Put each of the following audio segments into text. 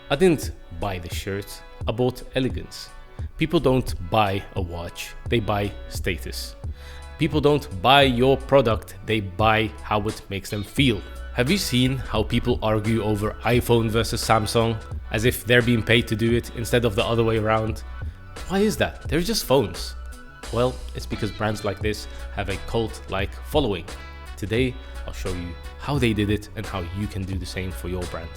I didn't buy the shirt, I bought elegance. People don't buy a watch, they buy status. People don't buy your product, they buy how it makes them feel. Have you seen how people argue over iPhone versus Samsung, as if they're being paid to do it instead of the other way around? Why is that? They're just phones. Well, it's because brands like this have a cult-like following. Today, I'll show you how they did it and how you can do the same for your brand.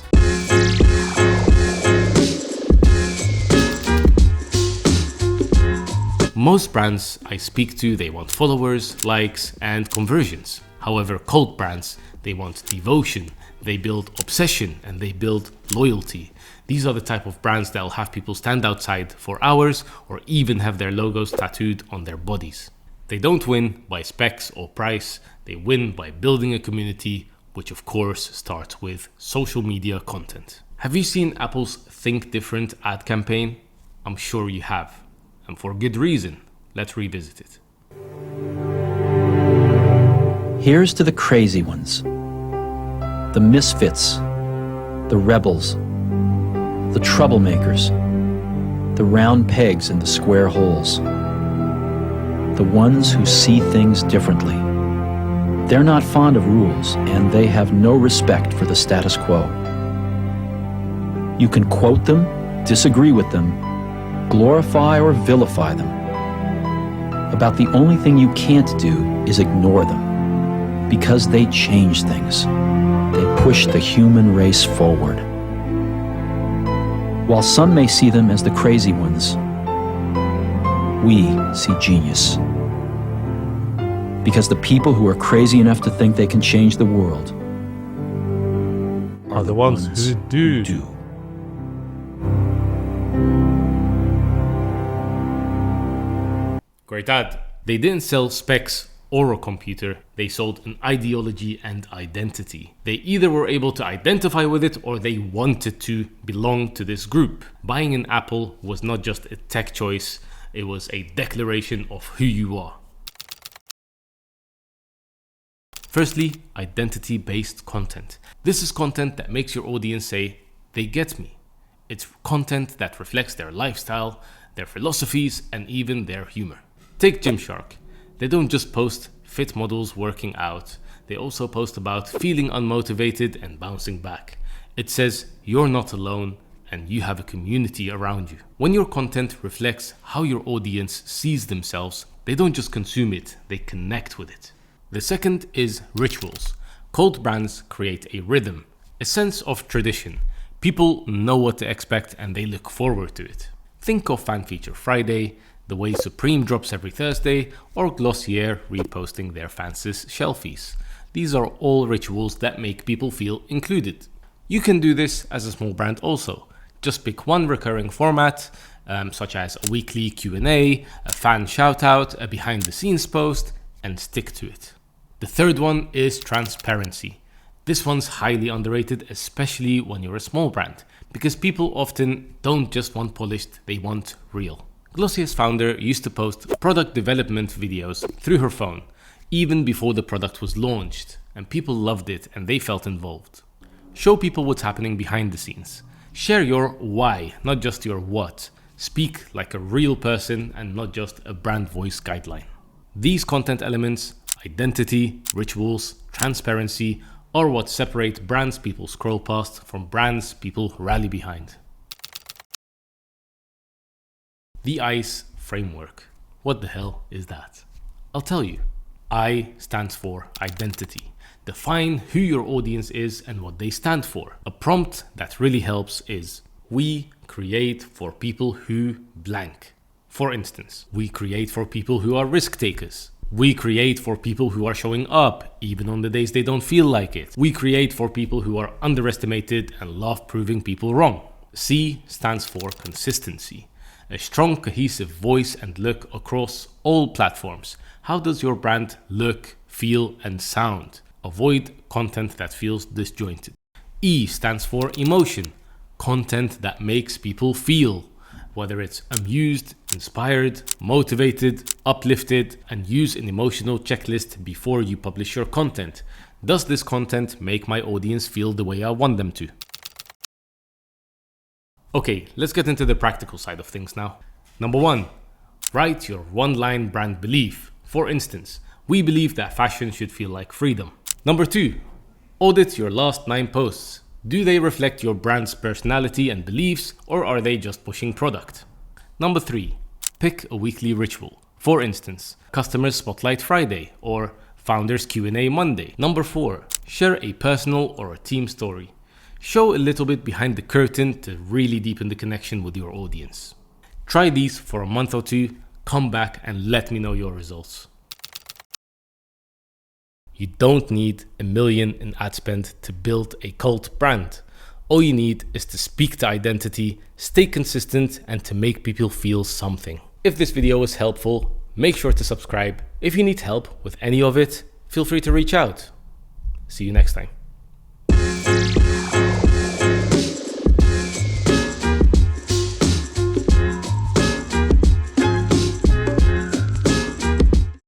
Most brands I speak to, they want followers, likes, and conversions. However, cult brands, they want devotion, they build obsession, and they build loyalty. These are the type of brands that will have people stand outside for hours or even have their logos tattooed on their bodies. They don't win by specs or price, they win by building a community, which of course starts with social media content. Have you seen Apple's Think Different ad campaign? I'm sure you have, and for good reason. Let's revisit it. Here's to the crazy ones, the misfits, the rebels, the troublemakers, the round pegs in the square holes, the ones who see things differently. They're not fond of rules, and they have no respect for the status quo. You can quote them, disagree with them, glorify or vilify them. About the only thing you can't do is ignore them, because they change things. They push the human race forward. While some may see them as the crazy ones, we see genius. Because the people who are crazy enough to think they can change the world are the ones who do. Great ad. They didn't sell specs or a computer, they sold an ideology and identity. They either were able to identify with it or they wanted to belong to this group. Buying an Apple was not just a tech choice, it was a declaration of who you are. Firstly, identity-based content. This is content that makes your audience say, they get me. It's content that reflects their lifestyle, their philosophies, and even their humor. Take Gymshark. They don't just post fit models working out, they also post about feeling unmotivated and bouncing back. It says you're not alone and you have a community around you. When your content reflects how your audience sees themselves, they don't just consume it, they connect with it. The second is rituals. Cult brands create a rhythm, a sense of tradition. People know what to expect and they look forward to it. Think of Fan Feature Friday, the way Supreme drops every Thursday, or Glossier reposting their fanciest shelfies. These are all rituals that make people feel included. You can do this as a small brand also. Just pick one recurring format, such as a weekly Q&A, a fan shoutout, a behind the scenes post, and stick to it. The third one is transparency. This one's highly underrated, especially when you're a small brand, because people often don't just want polished, they want real. Glossier's founder used to post product development videos through her phone, even before the product was launched, and people loved it and they felt involved. Show people what's happening behind the scenes. Share your why, not just your what. Speak like a real person and not just a brand voice guideline. These content elements, identity, rituals, transparency, are what separate brands people scroll past from brands people rally behind. The ICE framework. What the hell is that? I'll tell you. I stands for identity. Define who your audience is and what they stand for. A prompt that really helps is, we create for people who blank. For instance, we create for people who are risk takers. We create for people who are showing up, even on the days they don't feel like it. We create for people who are underestimated and love proving people wrong. C stands for consistency. A strong, cohesive voice and look across all platforms. How does your brand look, feel, and sound? Avoid content that feels disjointed. E stands for emotion. Content that makes people feel. Whether it's amused, inspired, motivated, uplifted, and use an emotional checklist before you publish your content. Does this content make my audience feel the way I want them to? Okay, let's get into the practical side of things now. Number 1, write your one-line brand belief. For instance, we believe that fashion should feel like freedom. Number 2, audit your last 9 posts. Do they reflect your brand's personality and beliefs, or are they just pushing product? Number 3, pick a weekly ritual. For instance, Customers Spotlight Friday or Founders Q&A Monday. Number 4, share a personal or a team story. Show a little bit behind the curtain to really deepen the connection with your audience. Try these for a month or 2, come back and let me know your results. You don't need $1 million in ad spend to build a cult brand. All you need is to speak to identity, stay consistent, and to make people feel something. If this video was helpful, make sure to subscribe. If you need help with any of it, feel free to reach out. See you next time.